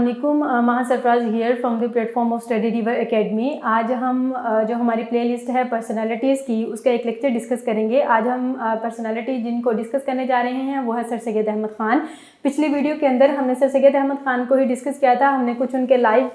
अस्सलामुअलैकुम, महा Sarfaraz here from the platform of study river academy. आज हम जो हमारी प्लेलिस्ट है पर्सनालिटीज़ की, उसका एक लेक्चर डिस्कस करेंगे। आज हम पर्सनालिटी जिनको डिस्कस करने जा रहे हैं वो है सर सैयद अहमद ख़ान। पिछली वीडियो के अंदर हमने सर सैयद अहमद ख़ान को ही डिस्कस किया था, हमने कुछ उनके लाइफ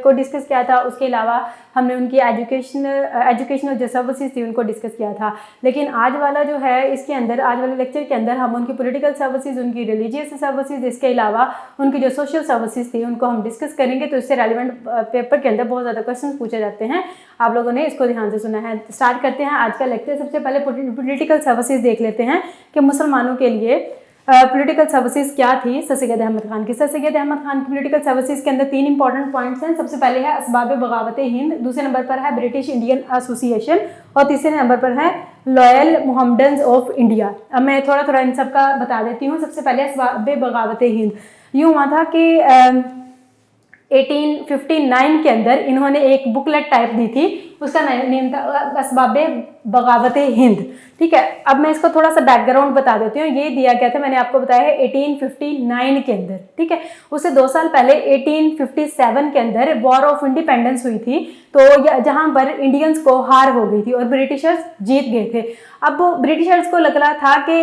को डिस्कस किया था, उसके अलावा हमने उनकी एजुकेशनल जो सर्विसेज थी उनको डिस्कस किया था। लेकिन आज वाला जो है इसके अंदर, आज वाले लेक्चर के अंदर हम उनकी पॉलिटिकल सर्विसेज, उनकी रिलीजियस सर्विसेज, इसके अलावा उनकी जो सोशल सर्विसेज थी उनको हम डिस्कस करेंगे। तो इससे रेलिवेंट पेपर के अंदर बहुत ज़्यादा क्वेश्चन पूछे जाते हैं, आप लोगों ने इसको ध्यान से सुना है। स्टार्ट करते हैं आज का लेक्चर। सबसे पहले पॉलिटिकल सर्विसेज देख लेते हैं कि मुसलमानों के लिए पॉलिटिकल सर्विसेज क्या थी सर सैयद अहमद ख़ान की। सर सैयद अहमद ख़ान की पॉलिटिकल सर्विसेज के अंदर 3 इंपॉर्टेंट पॉइंट्स हैं। सबसे पहले है असबाब बगावत हिंद, दूसरे नंबर पर है ब्रिटिश इंडियन एसोसिएशन और तीसरे नंबर पर है लॉयल मोहम्मडन्स ऑफ इंडिया। अब मैं थोड़ा थोड़ा इन सब का बता देती हूँ। सबसे पहले असबाब बगावत हिंद। यूँ हुआ था कि 1859 के अंदर इन्होंने एक बुकलेट टाइप दी थी, उसका नेम था असबाब बगावत हिंद। ठीक है, अब मैं इसको थोड़ा सा बैकग्राउंड बता देती हूँ। ये दिया गया था, मैंने आपको बताया है 1859 के अंदर। ठीक है, उससे 2 साल पहले 1857 के अंदर वॉर ऑफ इंडिपेंडेंस हुई थी, तो जहाँ पर इंडियंस को हार हो गई थी और ब्रिटिशर्स जीत गए थे। अब ब्रिटिशर्स को लग रहा था कि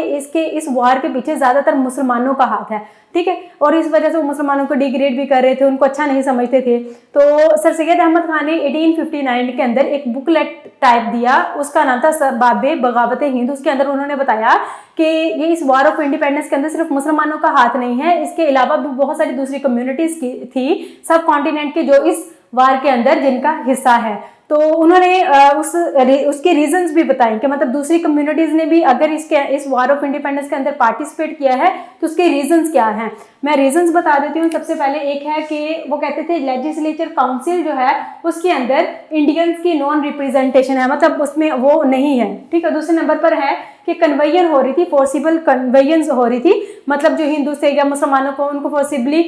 इस वॉर के पीछे ज़्यादातर मुसलमानों का हाथ है। ठीक है, और इस वजह से वो मुसलमानों को डिग्रेड भी कर रहे थे, उनको अच्छा नहीं समझते थे। तो सर सैयद अहमद ख़ान ने 1859 के अंदर एक बुकलेट टाइप दिया, उसका नाम था असबाब बगावत हिंद। उसके अंदर उन्होंने बताया कि ये इस वॉर ऑफ इंडिपेंडेंस के अंदर सिर्फ मुसलमानों का हाथ नहीं है, इसके अलावा भी बहुत सारी दूसरी कम्युनिटीज की थी सब कॉन्टिनेंट की जो इस वार के अंदर जिनका हिस्सा है। तो उन्होंने उसके रीजंस भी बताए कि मतलब दूसरी कम्युनिटीज ने भी अगर इस वॉर ऑफ इंडिपेंडेंस के अंदर पार्टिसिपेट किया है तो उसके रीजंस क्या हैं। मैं रीजंस बता देती हूँ। सबसे पहले एक है कि वो कहते थे लेजिस्लेचर काउंसिल जो है उसके अंदर इंडियंस की नॉन रिप्रेजेंटेशन है, मतलब उसमें वो नहीं है। ठीक है, दूसरे नंबर पर है कि कन्वेयन हो रही थी, फोर्सिबल कन्वेयंस हो रही थी, मतलब जो हिंदू से या मुसलमानों को उनको फोर्सिबली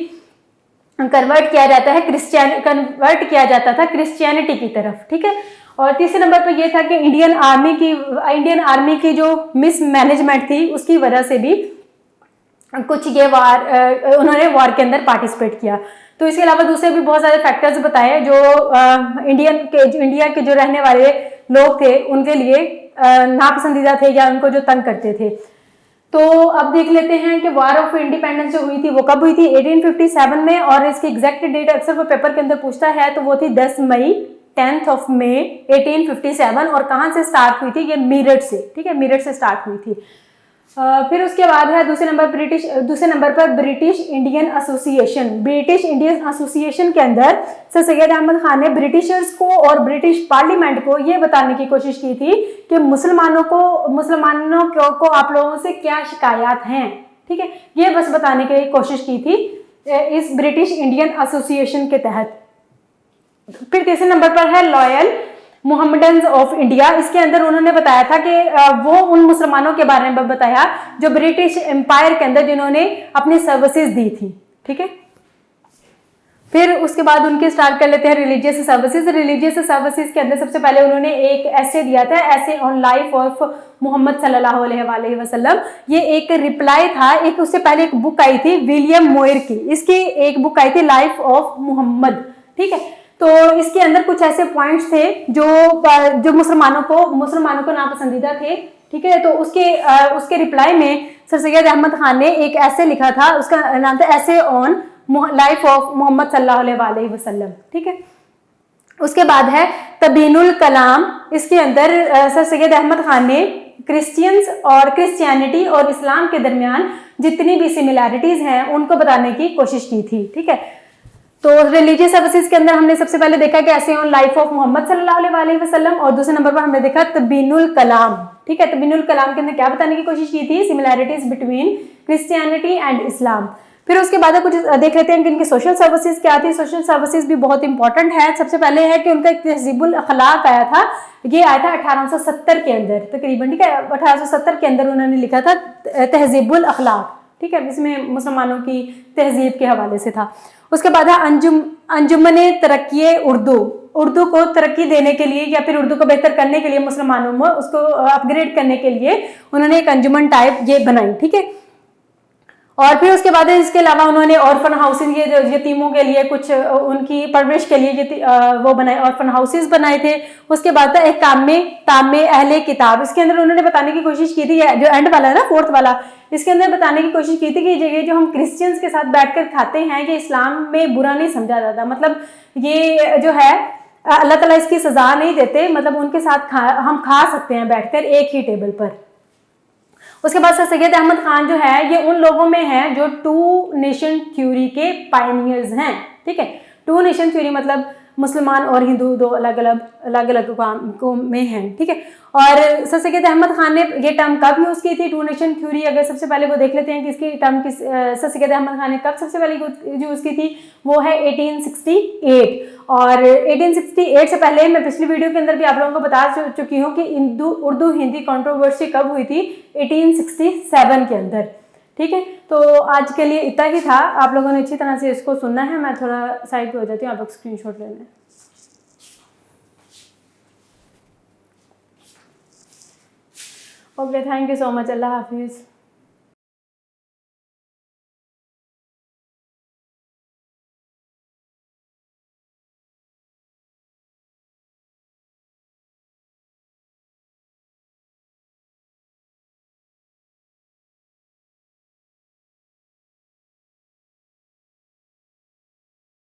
कन्वर्ट किया किया जाता था क्रिश्चियनिटी की तरफ। ठीक है, और तीसरे नंबर पर यह था कि इंडियन आर्मी की जो मिसमैनेजमेंट थी उसकी वजह से भी कुछ ये उन्होंने वॉर के अंदर पार्टिसिपेट किया। तो इसके अलावा दूसरे भी बहुत सारे फैक्टर्स बताए जो इंडिया के जो रहने वाले लोग थे उनके लिए नापसंदीदा थे या उनको जो तंग करते थे। तो अब देख लेते हैं कि वॉर ऑफ इंडिपेंडेंस जो हुई थी वो कब हुई थी, 1857 में, और इसकी एग्जैक्ट डेट अक्सर वो पेपर के अंदर पूछता है, तो वो थी 10 मई 10th of May 1857। और कहाँ से स्टार्ट हुई थी, ये मीरठ से। ठीक है, मीरठ से स्टार्ट हुई थी। फिर उसके बाद है दूसरे नंबर पर British Indian association. British Indian association के अंदर सर सैयद अहमद ख़ान ने ब्रिटिशर्स को और ब्रिटिश पार्लियामेंट को ये बताने की कोशिश की थी कि मुसलमानों को आप लोगों से क्या शिकायत हैं। ठीक है, ये बस बताने की कोशिश की थी इस ब्रिटिश इंडियन एसोसिएशन के तहत। फिर तीसरे नंबर पर है लॉयल मोहम्मडन्स ऑफ इंडिया। इसके अंदर उन्होंने बताया था कि वो उन मुसलमानों के बारे में बताया जो ब्रिटिश एम्पायर के अंदर जिन्होंने अपनी सर्विसेज दी थी। ठीक है, फिर उसके बाद उनके स्टार्ट कर लेते हैं रिलीजियस सर्विसेज। रिलीजियस सर्विसेज के अंदर सबसे पहले उन्होंने एक ऐसे दिया था, ऐसे ऑन लाइफ ऑफ मोहम्मद सल्लल्लाहु अलैहि वसल्लम। ये एक रिप्लाई था, एक उससे पहले एक बुक आई थी विलियम मोयर की, इसकी एक बुक आई थी लाइफ ऑफ मोहम्मद। ठीक है, तो इसके अंदर कुछ ऐसे पॉइंट्स थे जो मुसलमानों को नापसंदीदा थे। ठीक है, तो उसके रिप्लाई में सर सैयद अहमद ख़ान ने एक ऐसे लिखा था, उसका नाम था ऐसे ऑन लाइफ ऑफ मोहम्मद सल्लल्लाहु अलैहि वसल्लम। ठीक है, उसके बाद है तबीनुल कलाम। इसके अंदर सर सैयद अहमद ख़ान ने क्रिश्चियनिटी और इस्लाम के दरमियान जितनी भी सिमिलैरिटीज हैं उनको बताने की कोशिश की थी। ठीक है, तो रिलीजियस सर्विसेज के अंदर हमने सबसे पहले देखा कि ऐसे ऑन लाइफ ऑफ मोहम्मद सल्लल्लाहु अलैहि वसल्लम, और दूसरे नंबर पर हमने देखा तबीनुल कलाम। ठीक है, तबीनुल कलाम के अंदर क्या बताने की कोशिश की थी, similarities between Christianity and Islam. फिर उसके बाद कुछ देख लेते हैं कि इनकी सोशल सर्विसेज क्या थी। सोशल सर्विसेज भी बहुत इंपॉर्टेंट है। सबसे पहले है कि उनका एक तहजीबुल अखलाक आया था, ये आया था 1870 के अंदर तकरीबन। ठीक है, 1870 के अंदर उन्होंने लिखा था तहजीबुल अखलाक। ठीक है, इसमें मुसलमानों की तहजीब के हवाले से था। उसके बाद है अंजुमन तरक्की उर्दू को तरक्की देने के लिए या फिर उर्दू को बेहतर करने के लिए, मुसलमानों में उसको अपग्रेड करने के लिए उन्होंने एक अंजुमन टाइप ये बनाई। ठीक है, और फिर उसके बाद इसके अलावा उन्होंने ऑर्फन हाउसेज, ये जो यतीमों के लिए कुछ उनकी परवरिश के लिए वो बनाए, ऑर्फन हाउसेज बनाए थे। उसके बाद था एक तामे अहले किताब, इसके अंदर उन्होंने बताने की कोशिश की थी, जो एंड वाला है ना, फोर्थ वाला, इसके अंदर बताने की कोशिश की थी कि ये जो हम क्रिश्चियंस के साथ बैठकर खाते हैं, ये इस्लाम में बुरा नहीं समझा जाता, मतलब ये जो है अल्लाह ताला इसकी सजा नहीं देते, मतलब उनके साथ हम खा सकते हैं बैठकर एक ही टेबल पर। उसके बाद सर सैयद अहमद खान जो है ये उन लोगों में है जो टू नेशन थ्योरी के पायनियर्स हैं, ठीक है। टू नेशन थ्योरी मतलब मुसलमान और हिंदू दो अलग अलग को में हैं, ठीक है। और सर सैयद अहमद खान ने ये टर्म कब यूज़ की थी, टू नेशन थ्योरी, अगर सबसे पहले वो देख लेते हैं कि इसकी टर्म सर सैयद अहमद खान ने कब सबसे पहले यूज़ की थी, वो है 1868। और 1868 से पहले मैं पिछली वीडियो के अंदर भी आप लोगों को बता चुकी हूँ कि उर्दू हिंदी कंट्रोवर्सी कब हुई थी, 1867 के अंदर, ठीक है। तो आज के लिए इतना ही था, आप लोगों ने अच्छी तरह से इसको सुनना है। मैं थोड़ा साइड पे हो जाती हूँ, आप लोग स्क्रीनशॉट ले लें। Okay, thank you so much, अल्लाह हाफिज़।